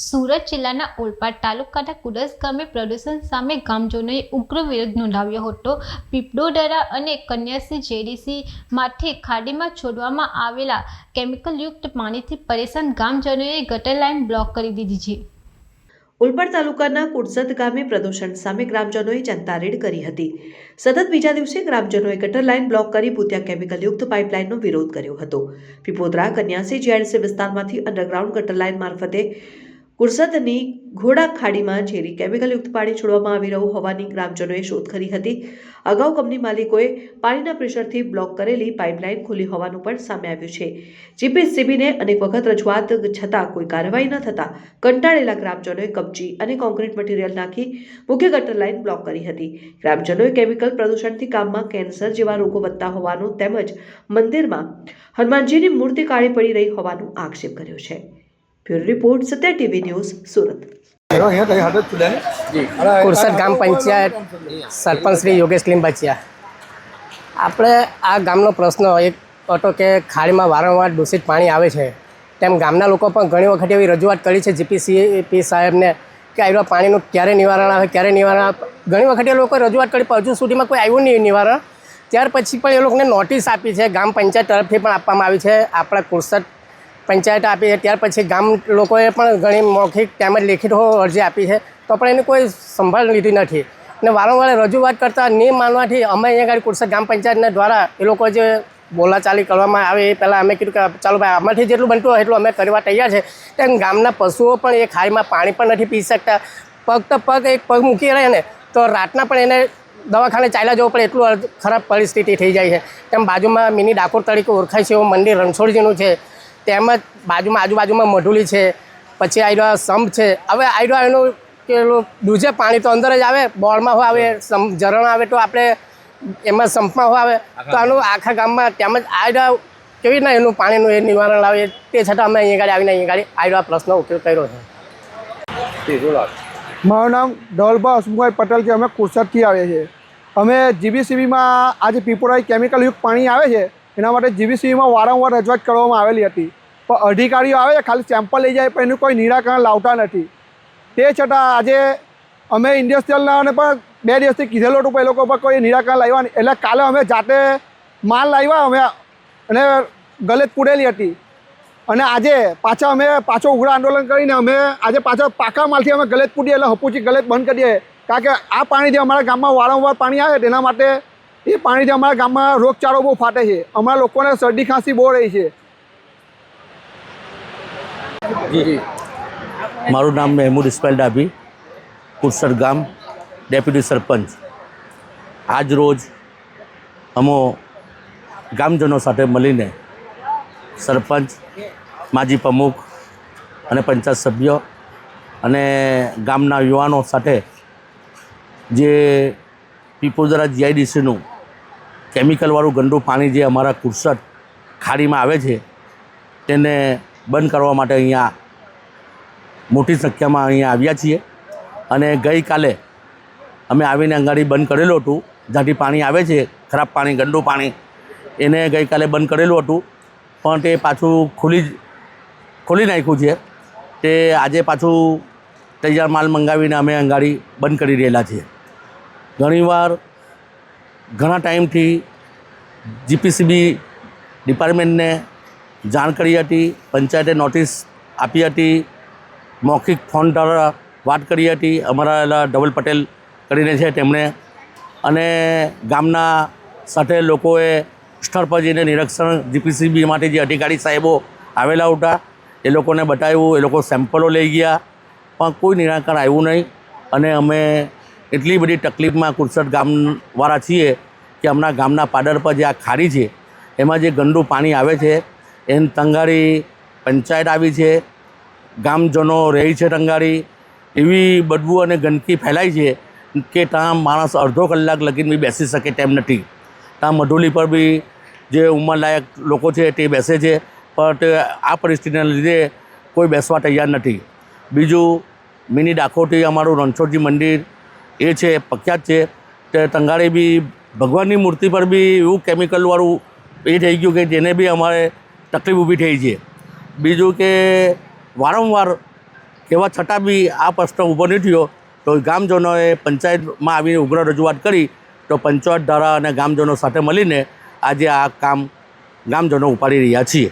સુરત જિલ્લાના ઓલપાડ તાલુકાના કુડસ ગામે પ્રદૂષણ સામે ગામજનોએ ઉગ્ર વિરોધ નોંધાવ્યો હતો। પીપળોદરા અને કન્યાસી જેડીસીમાંથી ખાડીમાં છોડવામાં આવેલા કેમિકલયુક્ત પાણીથી પરેશાન ગામજનોએ ગટર લાઇન બ્લોક કરી દીધી છે। ઓલપાડ તાલુકાના કુડસદ ગામે પ્રદૂષણ સામે ગ્રામજનોએ જનતા રેડ કરી હતી। સતત બીજા દિવસે ગ્રામજનોએ ગટર લાઇન બ્લોક કરી ભૂતિયા કેમિકલયુક્ત પાઇપલાઇનનો વિરોધ કર્યો હતો। પીપળોદરા કન્યાસી જેડીસી વિસ્તારમાંથી અંડરગ્રાઉન્ડ ગટર લાઇન મારફતે કુડસદની ઘોડા ખાડીમાં ઝેરી કેમિકલયુક્ત પાણી છોડવામાં આવી રહ્યું હોવાની ગ્રામજનોએ શોધ કરી હતી। અગાઉ કંપની માલિકોએ પાણીના પ્રેશરથી બ્લોક કરેલી પાઇપલાઇન ખોલી હોવાનું પણ સામે આવ્યું છે। જીપીસીબીને અનેક વખત રજૂઆત છતાં કોઈ કાર્યવાહી ન થતાં કંટાળેલા ગ્રામજનોએ કપચી અને કોન્ક્રીટ મટીરીયલ નાખી મુખ્ય ગટર લાઇન બ્લોક કરી હતી। ગ્રામજનોએ કેમિકલ પ્રદૂષણથી ગામમાં કેન્સર જેવા રોગો વધતા હોવાનું તેમજ મંદિરમાં હનુમાનજીની મૂર્તિ કાળી પડી રહી હોવાનો આક્ષેપ કર્યો છે। Bureau report Satya TV news Surat. Kudsad ગામ પંચાયત સરપંચ શ્રી યોગેશ લીંબાચિયા। આપણે આ ગામનો પ્રશ્ન એક હતો કે ખાડીમાં વારંવાર દૂષિત પાણી આવે છે, તેમ ગામના લોકો પણ ઘણી વખત એવી રજૂઆત કરી છે જીપીસીપી સાહેબને કે આ પાણીનું ક્યારે નિવારણ આવે, ક્યારે નિવારણ આવે। ઘણી વખત એ લોકોએ રજૂઆત કરી પણ હજુ સુધીમાં કોઈ આવ્યું નહીં નિવારણ। ત્યાર પછી પણ એ લોકોને નોટિસ આપી છે, ગામ પંચાયત તરફથી પણ આપવામાં આવી છે, આપણા કુડસદ પંચાયત આપી છે। ત્યાર પછી ગામ લોકોએ પણ ઘણી મૌખિક તેમજ લેખિત અરજી આપી છે, તો પણ એની કોઈ સંભાળ લીધી નથી અને વારંવાર રજૂઆત કરતાં નહીં માનવાથી અમે અહીંયા આગળ કુડસદ ગામ પંચાયતના દ્વારા એ લોકો જે બોલાચાલી કરવામાં આવે એ પહેલાં અમે કીધું કે ચાલો ભાઈ આમાંથી જેટલું બનતું હોય એટલું અમે કરવા તૈયાર છે। તેમ ગામના પશુઓ પણ એ ખાડીમાં પાણી પણ નથી પી શકતા। પગ તો પગ એક પગ મૂકી રહે ને તો રાતના પણ એને દવાખાને ચાલ્યા જવું પડે એટલું ખરાબ પરિસ્થિતિ થઈ જાય છે। તેમ બાજુમાં મિની ડાકોર તરીકે ઓળખાય છે એવું મંદિર રણછોડજીનું છે, તેમજ બાજુમાં આજુબાજુમાં મઢુલી છે, પછી આયરો સંપ છે। હવે આયરો એનું પેલું દૂજે પાણી તો અંદર જ આવે, બોળમાં હોય આવે, ઝરણ આવે તો આપણે એમાં સંપમાં હોય આવે, તો આનું આખા ગામમાં તેમજ આયરો કેવી રીતના એનું પાણીનું એ નિવારણ લાવે તે છતાં અમે અહીંયા આવીને અહીંયા આયરો આ પ્રશ્નનો ઉકેલ કર્યો છે। મારું નામ ધવલભાઈ હસમુભાઈ પટેલ છે। અમે કુડસદથી આવીએ છીએ। અમે જીબીસીબીમાં આજે પીપળોઈ કેમિકલયુક્ત પાણી આવે છે એના માટે જીબીસીબીમાં વારંવાર રજૂઆત કરવામાં આવેલી હતી, પણ અધિકારીઓ આવે છે ખાલી સેમ્પલ લઈ જાય પણ એનું કોઈ નિરાકરણ લાવતા નથી। તે છતાં આજે અમે ઇન્ડસ્ટ્રીયલને પણ 2 દિવસથી કીધેલું હતું પણ એ લોકો પર કોઈ નિરાકરણ લાવ્યા નહીં, એટલે કાલે અમે જાતે માલ લાવ્યા અમે અને ગલેત પૂરેલી હતી અને આજે અમે ઉગ્ર આંદોલન કરીને અમે આજે પાકા માલથી અમે ગલેત પૂરીએ એટલે હપુચી ગલેત બંધ કરીએ, કારણ કે આ પાણીથી અમારા ગામમાં વારંવાર પાણી આવે તેના માટે એ પાણીથી અમારા ગામમાં રોગચાળો બહુ ફાટે છે, અમારા લોકોને શરદી ખાંસી બહુ રહી છે। મારું નામ મહેમૂદ ઇસ્માઇલ ડાભી, કુડસદ ગામ ડેપ્યુટી સરપંચ। આજ રોજ અમો ગામજનો સાથે મળીને સરપંચ, માજી પ્રમુખ અને પંચાયત સભ્યો અને ગામના યુવાનો સાથે જે પીપળોદરા જીઆઈડીસીનું કેમિકલવાળું ગંદુ પાણી જે અમારા કુડસદ ખાડીમાં આવે છે તેને બંધ કરવા માટે અહીંયા મોટી સંખ્યામાં અહીંયા આવ્યા છીએ અને ગઈકાલે અમે આવીને અંગાડી બંધ કરેલું હતું, જ્યાંથી પાણી આવે છે ખરાબ પાણી, ગંદુ પાણી, એને ગઈકાલે બંધ કરેલું હતું પણ તે પાછું ખોલી નાખ્યું છે। તે આજે પાછું તૈયાર માલ મંગાવીને અમે અંગાડી બંધ કરી રહેલા છીએ। ઘણીવાર ઘણા ટાઈમથી જીપીસીબી ડિપાર્ટમેન્ટને જાણ કરી હતી, પંચાયતે નોટિસ આપી હતી, મૌખિક ફોન દ્વારા વાત કરી હતી અમારા ધવલ પટેલ કરીને છે તેમણે, અને ગામના સાથે લોકોએ સ્થળ પર જઈને નિરીક્ષણ જીપીસીબી માટે જે અધિકારી સાહેબો આવેલા હતા એ લોકોને બતાવ્યું, એ લોકો સેમ્પલો લઈ ગયા પણ કોઈ નિરાકરણ આવ્યું નહીં અને અમે એટલી બધી તકલીફમાં કુડસદ ગામવાળા છીએ કે હમણાં ગામના પાદર પર જે આ ખાડી છે એમાં જે ગંદુ પાણી આવે છે એને તંગાડી પંચાયત આવી છે, ગામજનો રહે છે તંગાડી, એવી બદબુ અને ગંદકી ફેલાય છે કે ત્યાં માણસ અડધો કલાક લગીને બી બેસી શકે તેમ નથી। ત્યાં મઢુલી પર બી જે ઉંમરલાયક લોકો છે તે બેસે છે પણ આ પરિસ્થિતિના લીધે કોઈ બેસવા તૈયાર નથી। બીજું મિની ડાકોરથી અમારું રણછોડજી મંદિર એ છે પ્રખ્યાત છે, તે તંગાડી બી ભગવાનની મૂર્તિ પર બી એવું કેમિકલવાળું એ થઈ ગયું કે જેને બી અમારે તકલીફ ઊભી થઈ છે। બીજું કે વારંવાર એવા છતાં બી આ પ્રશ્ન ઊભો નહીં થયો તો ગામજનોએ પંચાયતમાં આવીને ઉગ્ર રજૂઆત કરી તો પંચાયત દ્વારા અને ગામજનો સાથે મળીને આજે આ કામ ગામજનો ઉપાડી રહ્યા છીએ.